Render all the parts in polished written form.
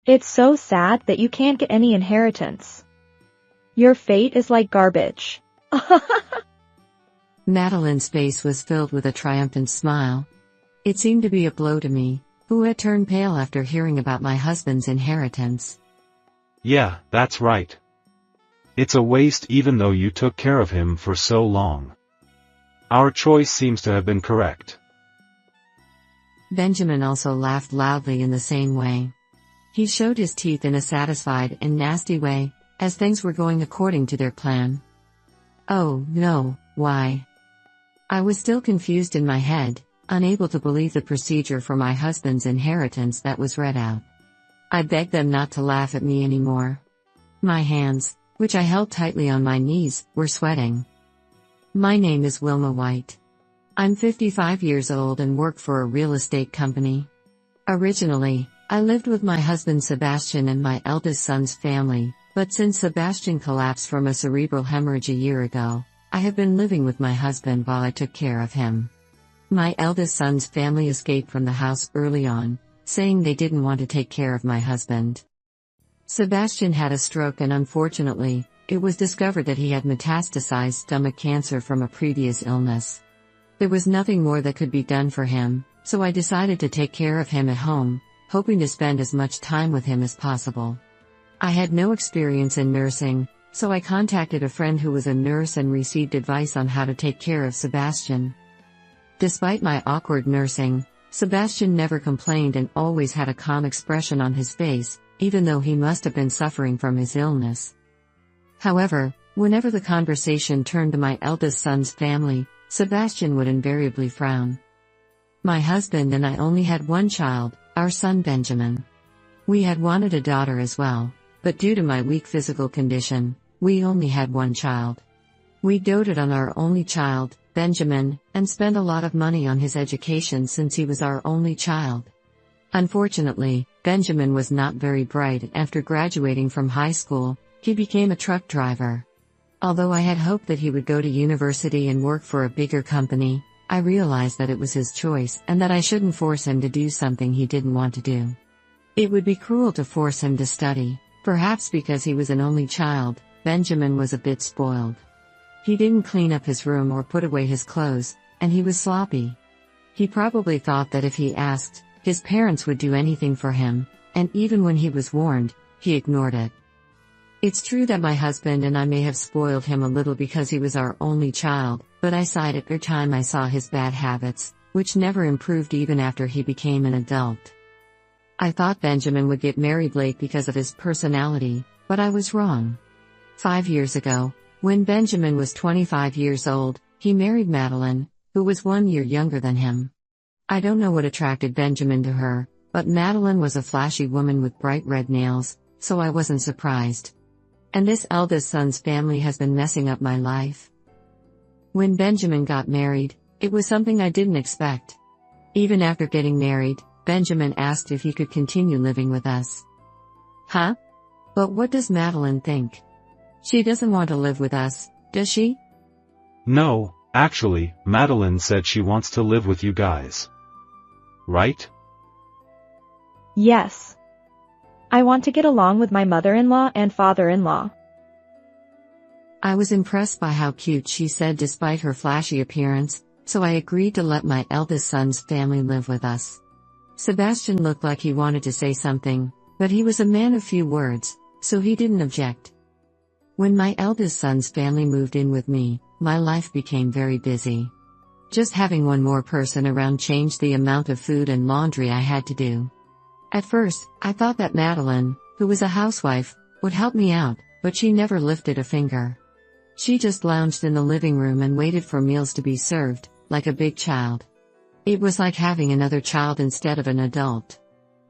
It's so sad that you can't get any inheritance. Your fate is like garbage. Madeline's face was filled with a triumphant smile. It seemed to be a blow to me, who had turned pale after hearing about my husband's inheritance. Yeah, that's right. It's a waste even though you took care of him for so long. Our choice seems to have been correct. Benjamin also laughed loudly in the same way. He showed his teeth in a satisfied and nasty way, as things were going according to their plan. Oh, no, why? I was still confused in my head, unable to believe the procedure for my husband's inheritance that was read out. I begged them not to laugh at me anymore. My hands, which I held tightly on my knees, were sweating. My name is Wilma White. I'm 55 years old and work for a real estate company. Originally, I lived with my husband Sebastian and my eldest son's family, but since Sebastian collapsed from a cerebral hemorrhage a year ago, I have been living with my husband while I took care of him. My eldest son's family escaped from the house early on, saying they didn't want to take care of my husband. Sebastian had a stroke and unfortunately, it was discovered that he had metastasized stomach cancer from a previous illness. There was nothing more that could be done for him, so I decided to take care of him at home, hoping to spend as much time with him as possible. I had no experience in nursing, so I contacted a friend who was a nurse and received advice on how to take care of Sebastian. Despite my awkward nursing, Sebastian never complained and always had a calm expression on his face, even though he must have been suffering from his illness. However, whenever the conversation turned to my eldest son's family, Sebastian would invariably frown. My husband and I only had one child, our son Benjamin. We had wanted a daughter as well, but due to my weak physical condition, we only had one child. We doted on our only child, Benjamin, and spent a lot of money on his education since he was our only child. Unfortunately, Benjamin was not very bright and after graduating from high school, he became a truck driver. Although I had hoped that he would go to university and work for a bigger company, I realized that it was his choice and that I shouldn't force him to do something he didn't want to do. It would be cruel to force him to study. Perhaps because he was an only child, Benjamin was a bit spoiled. He didn't clean up his room or put away his clothes, and he was sloppy. He probably thought that if he asked, his parents would do anything for him, and even when he was warned, he ignored it. It's true that my husband and I may have spoiled him a little because he was our only child, but I sighed every time I saw his bad habits, which never improved even after he became an adult. I thought Benjamin would get married late because of his personality, but I was wrong. 5 years ago, when Benjamin was 25 years old, he married Madeline, who was 1 year younger than him. I don't know what attracted Benjamin to her, but Madeline was a flashy woman with bright red nails, so I wasn't surprised. And this eldest son's family has been messing up my life. When Benjamin got married, it was something I didn't expect. Even after getting married, Benjamin asked if he could continue living with us. Huh? But what does Madeline think? She doesn't want to live with us, does she? No, actually, Madeline said she wants to live with you guys. Right? Yes. I want to get along with my mother-in-law and father-in-law. I was impressed by how cute she said despite her flashy appearance, so I agreed to let my eldest son's family live with us. Sebastian looked like he wanted to say something, but he was a man of few words, so he didn't object. When my eldest son's family moved in with me, my life became very busy. Just having one more person around changed the amount of food and laundry I had to do. At first, I thought that Madeline, who was a housewife, would help me out, but she never lifted a finger. She just lounged in the living room and waited for meals to be served, like a big child. It was like having another child instead of an adult.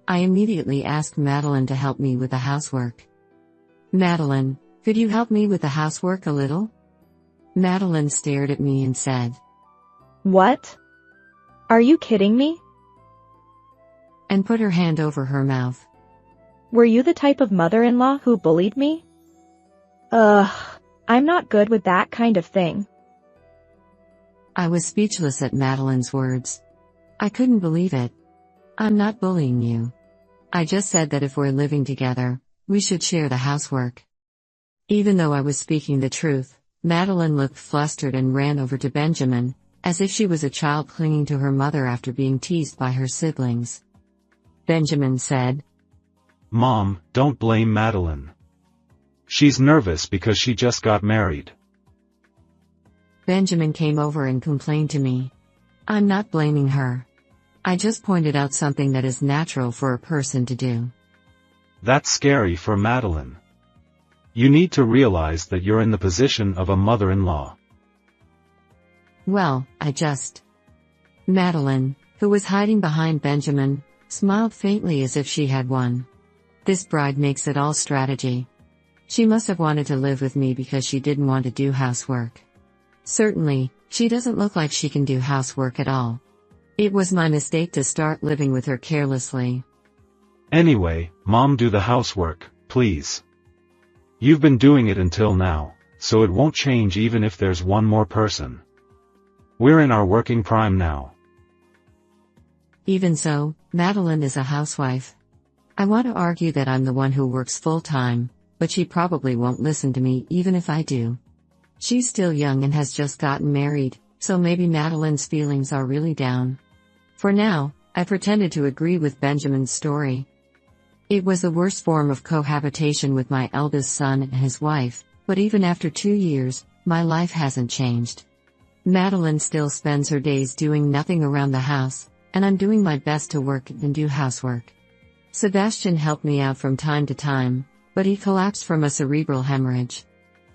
I immediately asked Madeline to help me with the housework. Madeline, could you help me with the housework a little? Madeline stared at me and said, What? Are you kidding me? And put her hand over her mouth. Were you the type of mother-in-law who bullied me? Ugh, I'm not good with that kind of thing. I was speechless at Madeline's words. I couldn't believe it. I'm not bullying you. I just said that if we're living together, we should share the housework. Even though I was speaking the truth, Madeline looked flustered and ran over to Benjamin, as if she was a child clinging to her mother after being teased by her siblings. Benjamin said, "Mom, don't blame Madeline. She's nervous because she just got married." Benjamin came over and complained to me. I'm not blaming her. I just pointed out something that is natural for a person to do. That's scary for Madeline. You need to realize that you're in the position of a mother-in-law. Well, Madeline, who was hiding behind Benjamin, smiled faintly as if she had won. This bride makes it all strategy. She must have wanted to live with me because she didn't want to do housework. Certainly, she doesn't look like she can do housework at all. It was my mistake to start living with her carelessly. Anyway, Mom, do the housework, please. You've been doing it until now, so it won't change even if there's one more person. We're in our working prime now. Even so, Madeline is a housewife. I want to argue that I'm the one who works full-time, but she probably won't listen to me even if I do. She's still young and has just gotten married, so maybe Madeline's feelings are really down. For now, I pretended to agree with Benjamin's story. It was the worst form of cohabitation with my eldest son and his wife, but even after 2 years, my life hasn't changed. Madeline still spends her days doing nothing around the house, and I'm doing my best to work and do housework. Sebastian helped me out from time to time, but he collapsed from a cerebral hemorrhage.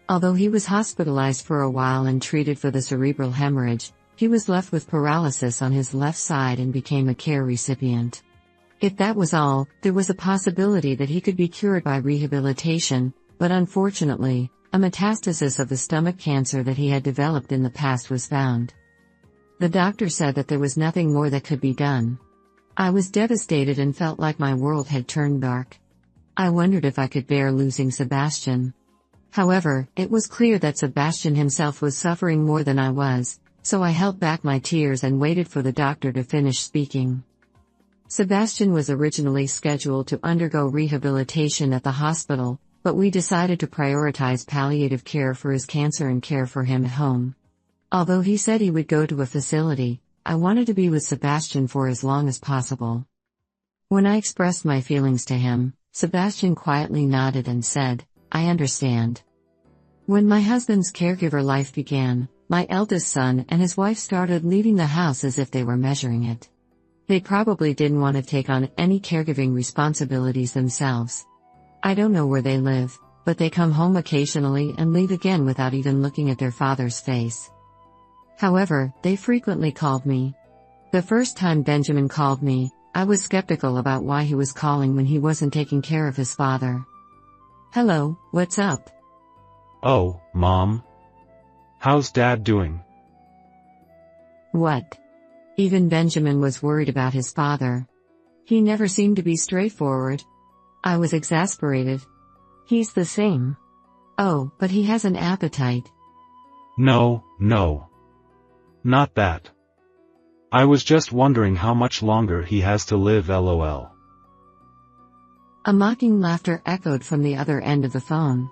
Although he was hospitalized for a while and treated for the cerebral hemorrhage, he was left with paralysis on his left side and became a care recipient. If that was all, there was a possibility that he could be cured by rehabilitation, but unfortunately, a metastasis of the stomach cancer that he had developed in the past was found. The doctor said that there was nothing more that could be done. I was devastated and felt like my world had turned dark. I wondered if I could bear losing Sebastian. However, it was clear that Sebastian himself was suffering more than I was, so I held back my tears and waited for the doctor to finish speaking. Sebastian was originally scheduled to undergo rehabilitation at the hospital, but we decided to prioritize palliative care for his cancer and care for him at home. Although he said he would go to a facility, I wanted to be with Sebastian for as long as possible. When I expressed my feelings to him, Sebastian quietly nodded and said, "I understand." When my husband's caregiver life began, my eldest son and his wife started leaving the house as if they were measuring it. They probably didn't want to take on any caregiving responsibilities themselves. I don't know where they live, but they come home occasionally and leave again without even looking at their father's face. However, they frequently called me. The first time Benjamin called me, I was skeptical about why he was calling when he wasn't taking care of his father. "Hello, what's up?" "Oh, Mom. How's Dad doing?" What? Even Benjamin was worried about his father. He never seemed to be straightforward. I was exasperated. He's the same. Oh, but he has an appetite. No. Not that. I was just wondering how much longer he has to live, lol. A mocking laughter echoed from the other end of the phone.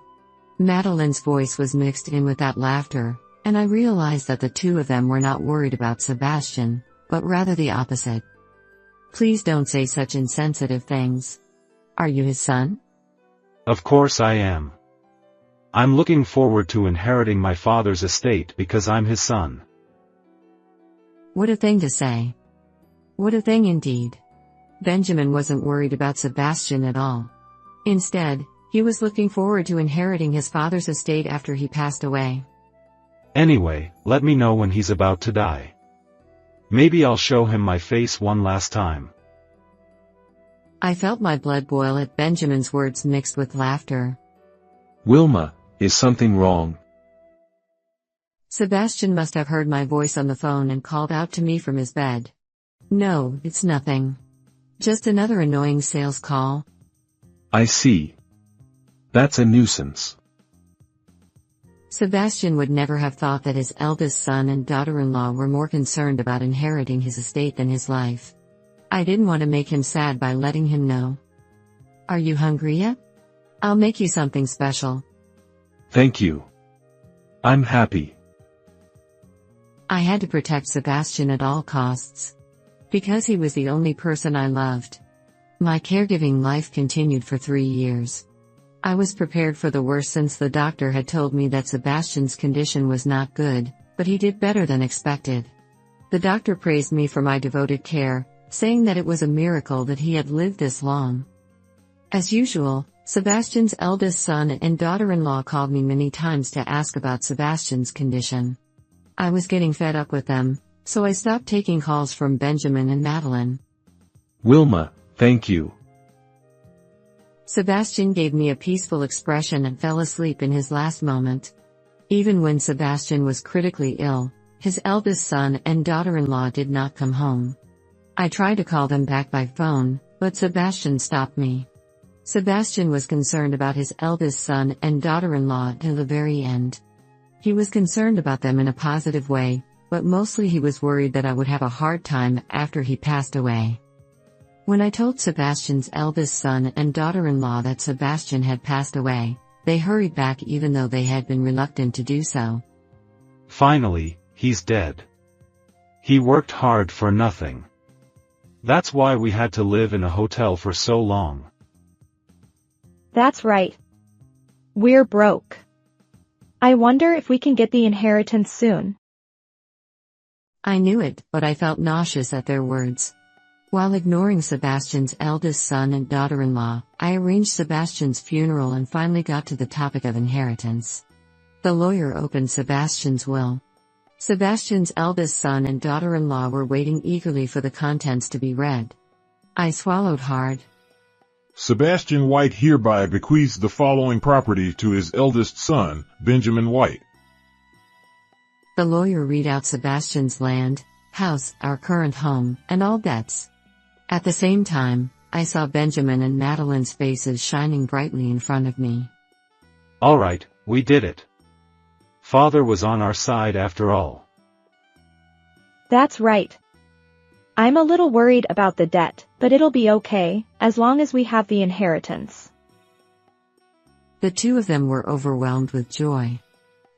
Madeline's voice was mixed in with that laughter, and I realized that the two of them were not worried about Sebastian, but rather the opposite. "Please don't say such insensitive things. Are you his son?" Of course I am. I'm looking forward to inheriting my father's estate because I'm his son. What a thing to say. What a thing indeed. Benjamin wasn't worried about Sebastian at all. Instead, he was looking forward to inheriting his father's estate after he passed away. Anyway, let me know when he's about to die. Maybe I'll show him my face one last time. I felt my blood boil at Benjamin's words mixed with laughter. "Wilma, is something wrong?" Sebastian must have heard my voice on the phone and called out to me from his bed. "No, it's nothing. Just another annoying sales call." "I see. That's a nuisance." Sebastian would never have thought that his eldest son and daughter-in-law were more concerned about inheriting his estate than his life. I didn't want to make him sad by letting him know. Are you hungry yet? I'll make you something special. Thank you. I'm happy. I had to protect Sebastian at all costs. Because he was the only person I loved. My caregiving life continued for 3 years. I was prepared for the worst since the doctor had told me that Sebastian's condition was not good, but he did better than expected. The doctor praised me for my devoted care, saying that it was a miracle that he had lived this long. As usual, Sebastian's eldest son and daughter-in-law called me many times to ask about Sebastian's condition. I was getting fed up with them, so I stopped taking calls from Benjamin and Madeline. Wilma, thank you. Sebastian gave me a peaceful expression and fell asleep in his last moment. Even when Sebastian was critically ill, his eldest son and daughter-in-law did not come home. I tried to call them back by phone, but Sebastian stopped me. Sebastian was concerned about his eldest son and daughter-in-law till the very end. He was concerned about them in a positive way, but mostly he was worried that I would have a hard time after he passed away. When I told Sebastian's eldest son and daughter-in-law that Sebastian had passed away, they hurried back even though they had been reluctant to do so. Finally, he's dead. He worked hard for nothing. That's why we had to live in a hotel for so long. That's right. We're broke. I wonder if we can get the inheritance soon. I knew it, but I felt nauseous at their words. While ignoring Sebastian's eldest son and daughter-in-law, I arranged Sebastian's funeral and finally got to the topic of inheritance. The lawyer opened Sebastian's will. Sebastian's eldest son and daughter-in-law were waiting eagerly for the contents to be read. I swallowed hard. Sebastian White hereby bequeaths the following property to his eldest son, Benjamin White. The lawyer read out Sebastian's land, house, our current home, and all debts. At the same time, I saw Benjamin and Madeline's faces shining brightly in front of me. All right, we did it. Father was on our side after all. That's right. I'm a little worried about the debt, but it'll be okay, as long as we have the inheritance. The two of them were overwhelmed with joy.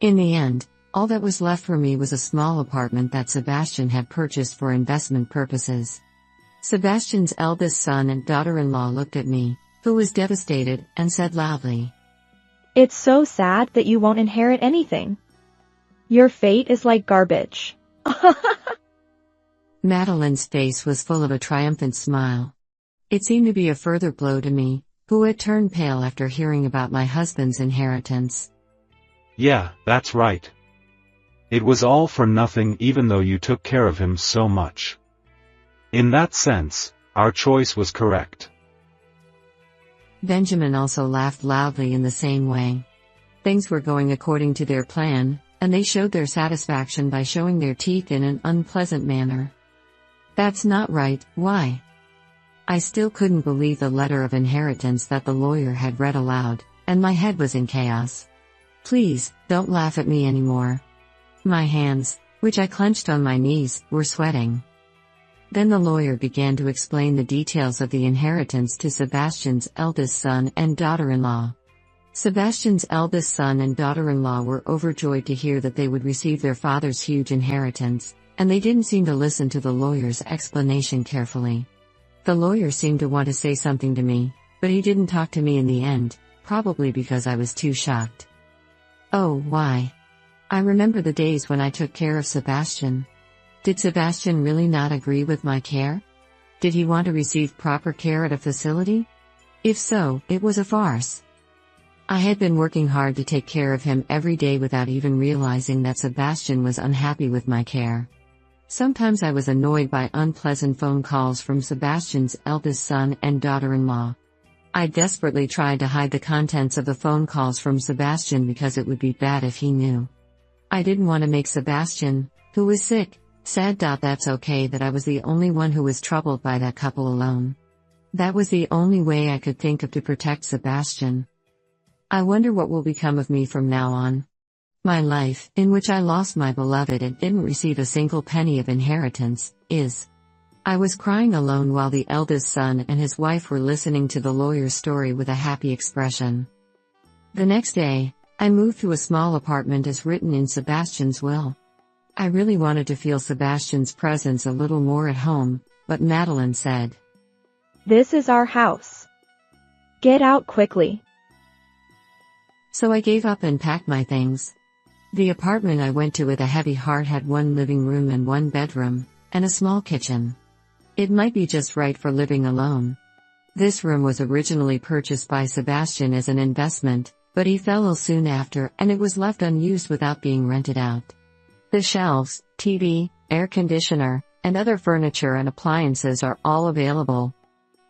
In the end, all that was left for me was a small apartment that Sebastian had purchased for investment purposes. Sebastian's eldest son and daughter-in-law looked at me, who was devastated, and said loudly, It's so sad that you won't inherit anything. Your fate is like garbage. Madeline's face was full of a triumphant smile. It seemed to be a further blow to me, who had turned pale after hearing about my husband's inheritance. Yeah, that's right. It was all for nothing even though you took care of him so much. In that sense, our choice was correct. Benjamin also laughed loudly in the same way. Things were going according to their plan, and they showed their satisfaction by showing their teeth in an unpleasant manner. That's not right, why? I still couldn't believe the letter of inheritance that the lawyer had read aloud, and my head was in chaos. Please, don't laugh at me anymore. My hands, which I clenched on my knees, were sweating. Then the lawyer began to explain the details of the inheritance to Sebastian's eldest son and daughter-in-law. Sebastian's eldest son and daughter-in-law were overjoyed to hear that they would receive their father's huge inheritance, and they didn't seem to listen to the lawyer's explanation carefully. The lawyer seemed to want to say something to me, but he didn't talk to me in the end, probably because I was too shocked. Oh, why? I remember the days when I took care of Sebastian. Did Sebastian really not agree with my care? Did he want to receive proper care at a facility? If so, it was a farce. I had been working hard to take care of him every day without even realizing that Sebastian was unhappy with my care. Sometimes I was annoyed by unpleasant phone calls from Sebastian's eldest son and daughter-in-law. I desperately tried to hide the contents of the phone calls from Sebastian because it would be bad if he knew. I didn't want to make Sebastian, who was sick, sad. That's okay that I was the only one who was troubled by that couple alone. That was the only way I could think of to protect Sebastian. I wonder what will become of me from now on. My life, in which I lost my beloved and didn't receive a single penny of inheritance, is. I was crying alone while the eldest son and his wife were listening to the lawyer's story with a happy expression. The next day, I moved to a small apartment as written in Sebastian's will. I really wanted to feel Sebastian's presence a little more at home, but Madeline said, "This is our house. Get out quickly." So I gave up and packed my things. The apartment I went to with a heavy heart had one living room and one bedroom, and a small kitchen. It might be just right for living alone. This room was originally purchased by Sebastian as an investment, but he fell ill soon after and it was left unused without being rented out. The shelves, TV, air conditioner, and other furniture and appliances are all available.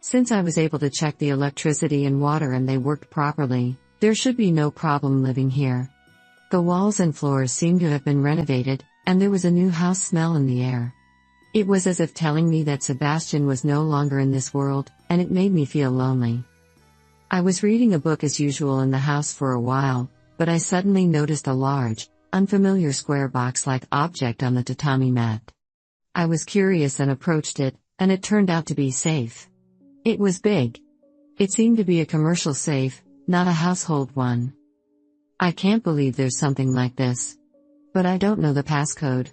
Since I was able to check the electricity and water and they worked properly, there should be no problem living here. The walls and floors seemed to have been renovated, and there was a new house smell in the air. It was as if telling me that Sebastian was no longer in this world, and it made me feel lonely. I was reading a book as usual in the house for a while, but I suddenly noticed a large, unfamiliar square box-like object on the tatami mat. I was curious and approached it, and it turned out to be safe. It was big. It seemed to be a commercial safe, not a household one. I can't believe there's something like this. But I don't know the passcode.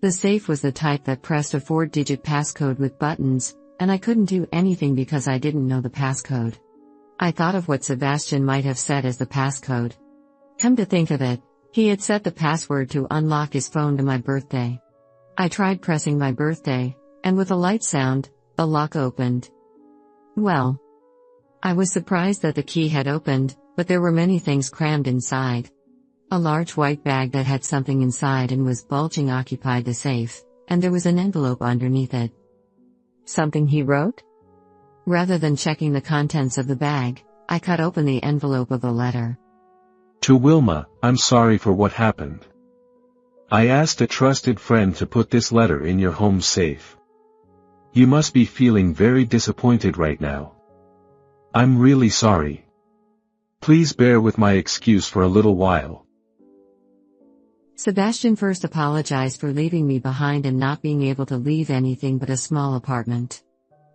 The safe was the type that pressed a 4-digit passcode with buttons, and I couldn't do anything because I didn't know the passcode. I thought of what Sebastian might have said as the passcode. Come to think of it, he had set the password to unlock his phone to my birthday. I tried pressing my birthday, and with a light sound, the lock opened. Well, I was surprised that the key had opened, but there were many things crammed inside. A large white bag that had something inside and was bulging occupied the safe, and there was an envelope underneath it. Something he wrote? Rather than checking the contents of the bag, I cut open the envelope of the letter. To Wilma, I'm sorry for what happened. I asked a trusted friend to put this letter in your home safe. You must be feeling very disappointed right now. I'm really sorry. Please bear with my excuse for a little while. Sebastian first apologized for leaving me behind and not being able to leave anything but a small apartment.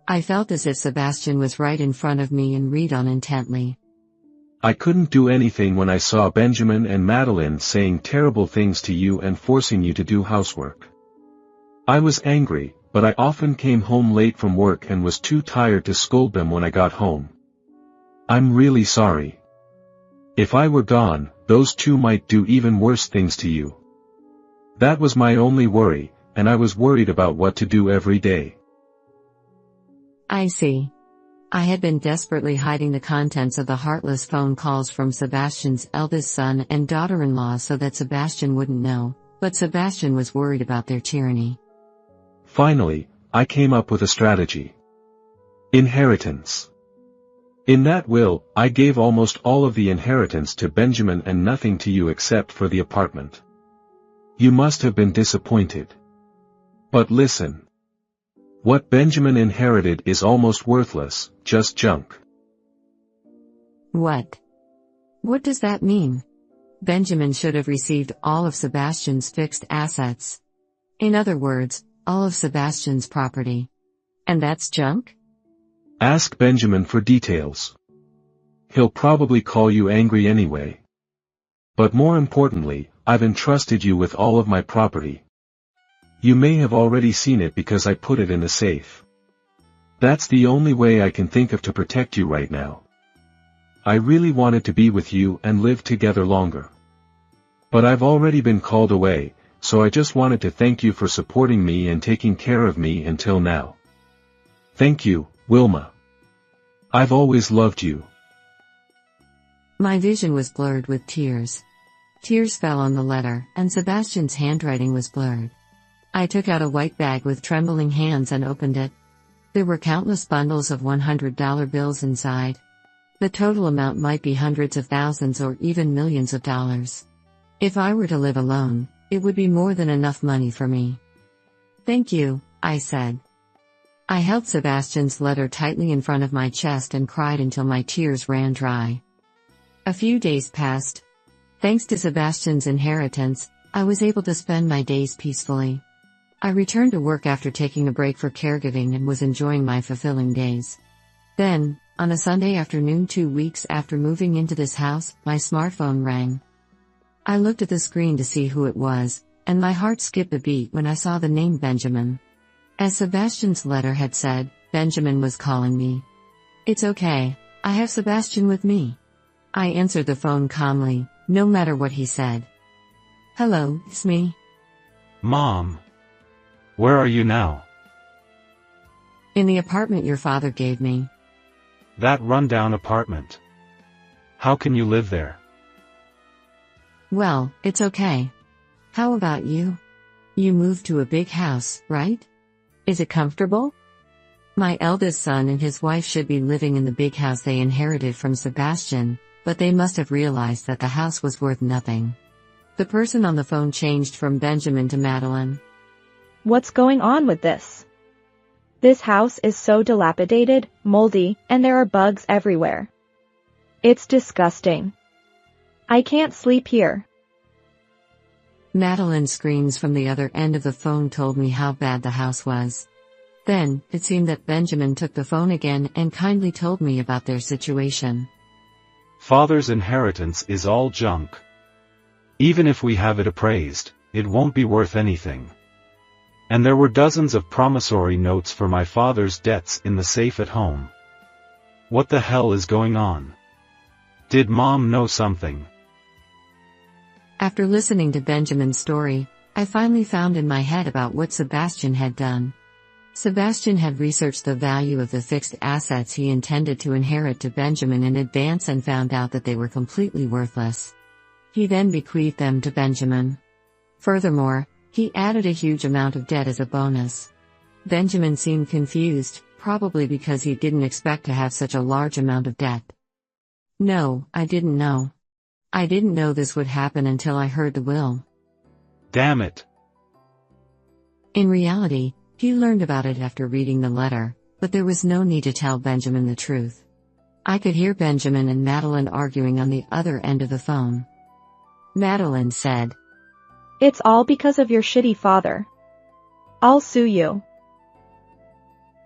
I felt as if Sebastian was right in front of me and read on intently. I couldn't do anything when I saw Benjamin and Madeline saying terrible things to you and forcing you to do housework. I was angry, but I often came home late from work and was too tired to scold them when I got home. I'm really sorry. If I were gone, those two might do even worse things to you. That was my only worry, and I was worried about what to do every day. I see. I had been desperately hiding the contents of the heartless phone calls from Sebastian's eldest son and daughter-in-law so that Sebastian wouldn't know, but Sebastian was worried about their tyranny. Finally, I came up with a strategy. Inheritance. In that will, I gave almost all of the inheritance to Benjamin and nothing to you except for the apartment. You must have been disappointed. But listen. What Benjamin inherited is almost worthless, just junk. What? What does that mean? Benjamin should have received all of Sebastian's fixed assets. In other words, all of Sebastian's property. And that's junk? Ask Benjamin for details. He'll probably call you angry anyway. But more importantly, I've entrusted you with all of my property. You may have already seen it because I put it in the safe. That's the only way I can think of to protect you right now. I really wanted to be with you and live together longer. But I've already been called away, so I just wanted to thank you for supporting me and taking care of me until now. Thank you, Wilma. I've always loved you. My vision was blurred with tears. Tears fell on the letter, and Sebastian's handwriting was blurred. I took out a white bag with trembling hands and opened it. There were countless bundles of $100 bills inside. The total amount might be hundreds of thousands or even millions of dollars. If I were to live alone, it would be more than enough money for me. Thank you, I said. I held Sebastian's letter tightly in front of my chest and cried until my tears ran dry. A few days passed. Thanks to Sebastian's inheritance, I was able to spend my days peacefully. I returned to work after taking a break for caregiving and was enjoying my fulfilling days. Then, on a Sunday afternoon 2 weeks after moving into this house, my smartphone rang. I looked at the screen to see who it was, and my heart skipped a beat when I saw the name Benjamin. As Sebastian's letter had said, Benjamin was calling me. "It's okay, I have Sebastian with me." I answered the phone calmly, no matter what he said. "Hello, it's me." Mom. Where are you now? "In the apartment your father gave me." That rundown apartment. How can you live there? "Well, it's okay. How about you? You moved to a big house, right? Is it comfortable?" My eldest son and his wife should be living in the big house they inherited from Sebastian, but they must have realized that the house was worth nothing. The person on the phone changed from Benjamin to Madeline. What's going on with this? This house is so dilapidated, moldy, and there are bugs everywhere. It's disgusting. I can't sleep here. Madeline's screams from the other end of the phone told me how bad the house was. Then, it seemed that Benjamin took the phone again and kindly told me about their situation. Father's inheritance is all junk. Even if we have it appraised, it won't be worth anything. And there were dozens of promissory notes for my father's debts in the safe at home. What the hell is going on? Did Mom know something? After listening to Benjamin's story, I finally found in my head about what Sebastian had done. Sebastian had researched the value of the fixed assets he intended to inherit to Benjamin in advance and found out that they were completely worthless. He then bequeathed them to Benjamin. Furthermore, he added a huge amount of debt as a bonus. Benjamin seemed confused, probably because he didn't expect to have such a large amount of debt. No, I didn't know. I didn't know this would happen until I heard the will. Damn it. In reality, he learned about it after reading the letter, but there was no need to tell Benjamin the truth. I could hear Benjamin and Madeline arguing on the other end of the phone. Madeline said, It's all because of your shitty father. I'll sue you.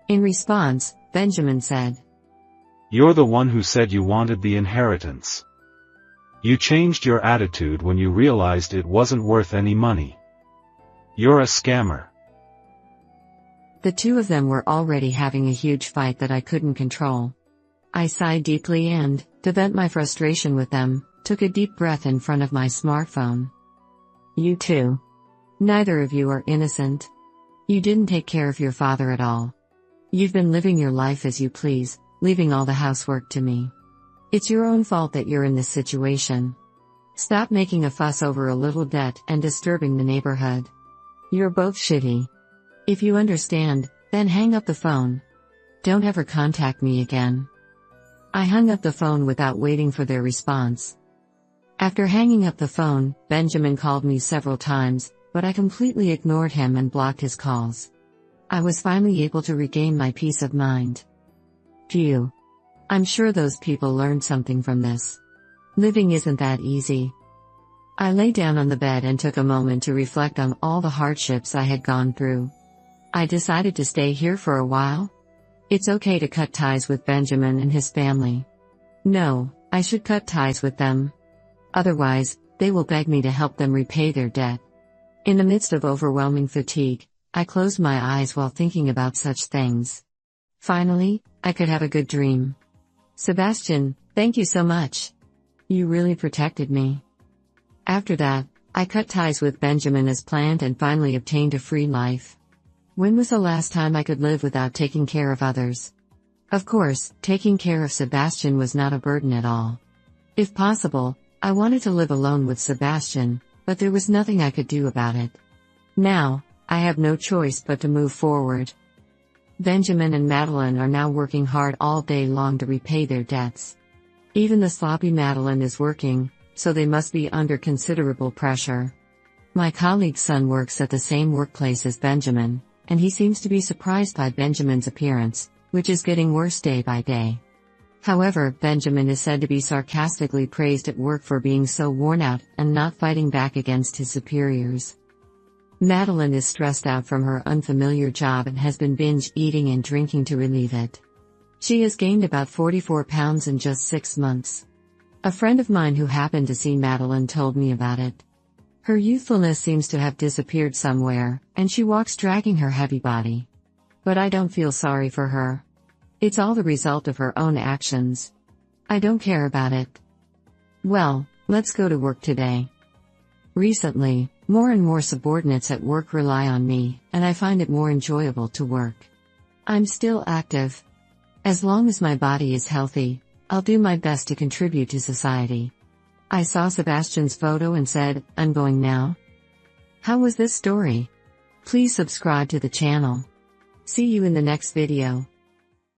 In response, Benjamin said, You're the one who said you wanted the inheritance. You changed your attitude when you realized it wasn't worth any money. You're a scammer. The two of them were already having a huge fight that I couldn't control. I sighed deeply and, to vent my frustration with them, took a deep breath in front of my smartphone. You too. Neither of you are innocent. You didn't take care of your father at all. You've been living your life as you please, leaving all the housework to me. It's your own fault that you're in this situation. Stop making a fuss over a little debt and disturbing the neighborhood. You're both shitty. If you understand, then hang up the phone. Don't ever contact me again. I hung up the phone without waiting for their response. After hanging up the phone, Benjamin called me several times, but I completely ignored him and blocked his calls. I was finally able to regain my peace of mind. Phew. I'm sure those people learned something from this. Living isn't that easy. I lay down on the bed and took a moment to reflect on all the hardships I had gone through. I decided to stay here for a while. It's okay to cut ties with Benjamin and his family. No, I should cut ties with them. Otherwise, they will beg me to help them repay their debt. In the midst of overwhelming fatigue, I closed my eyes while thinking about such things. Finally, I could have a good dream. Sebastian, thank you so much. You really protected me. After that, I cut ties with Benjamin as planned and finally obtained a free life. When was the last time I could live without taking care of others? Of course, taking care of Sebastian was not a burden at all. If possible, I wanted to live alone with Sebastian, but there was nothing I could do about it. Now, I have no choice but to move forward. Benjamin and Madeline are now working hard all day long to repay their debts. Even the sloppy Madeline is working, so they must be under considerable pressure. My colleague's son works at the same workplace as Benjamin, and he seems to be surprised by Benjamin's appearance, which is getting worse day by day. However, Benjamin is said to be sarcastically praised at work for being so worn out and not fighting back against his superiors. Madeline is stressed out from her unfamiliar job and has been binge eating and drinking to relieve it. She has gained about 44 pounds in just 6 months. A friend of mine who happened to see Madeline told me about it. Her youthfulness seems to have disappeared somewhere, and she walks dragging her heavy body. But I don't feel sorry for her. It's all the result of her own actions. I don't care about it. Well, let's go to work today. Recently, more and more subordinates at work rely on me, and I find it more enjoyable to work. I'm still active. As long as my body is healthy, I'll do my best to contribute to society. I saw Sebastian's photo and said, I'm going now. How was this story? Please subscribe to the channel. See you in the next video.